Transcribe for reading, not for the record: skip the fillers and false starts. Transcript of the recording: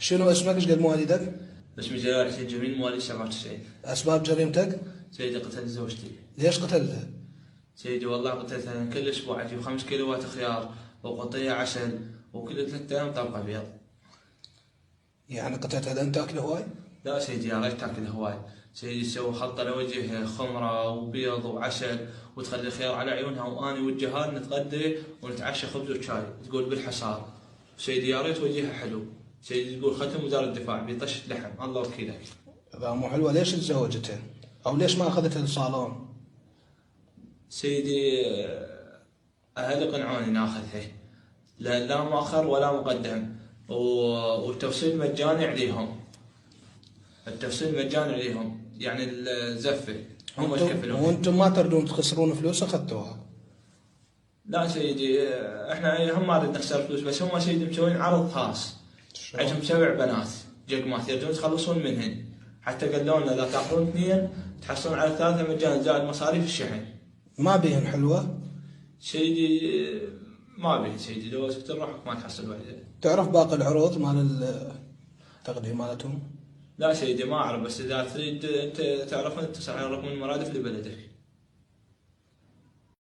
شنو اسمك؟ ايش قد مواليدك؟ اسمي جلال حسين جميل، مواليد 97. اسباب جريمتك؟ سيدي قتلت زوجتي. ليش قتلتها؟ سيدي والله قتلتها كل اسبوع اجيب 5 كيلوات خيار وقطية عسل وكل 3 ايام طبق ابيض. يعني قتلتها لان تاكل هواي؟ لا سيدي يا ريت تاكل هواي. سيدي تسوي خلطة لوجهها خمرة وبيض وعسل وتخلي خيار على عيونها، واني والجهال نتغدى ونتعشى خبز وشاي، تقول بالحصار. سيدي يا ريت وجهها حلو. سيدي تقول ختم وزارة الدفاع بيطش لحم، الله وكيلك. اذا مو حلوه ليش تزوجتها؟ او ليش ما اخذتها للصالون؟ سيدي اهلي قنعوني ناخذها، لا مؤخر ولا مقدم، والتوصيل مجاني عليهم. التوصيل مجاني عليهم، يعني الزفه هم يكفلون. وانتم ما تردون تخسرون فلوس اخذتوها؟ لا سيدي احنا هم ما نريد نخسر فلوس، بس هم سيدي مسوين عرض خاص. عندهم 7 بنات جقمات يريدون يتخلصون منهن، حتى قالوا لنا اذا تاخذون 2 تحصلون على 3 مجانا زائد مصاريف الشحن. ما بيهن حلوه؟ سيدي ما بيه سيدي، لو سكت روحك ما تحصل وحده. تعرف باقي العروض مال التغذية مالتهم؟ لا سيدي ما اعرف، بس اذا تريد انت تعرفون اتصل على رقم المرادف لبلدك.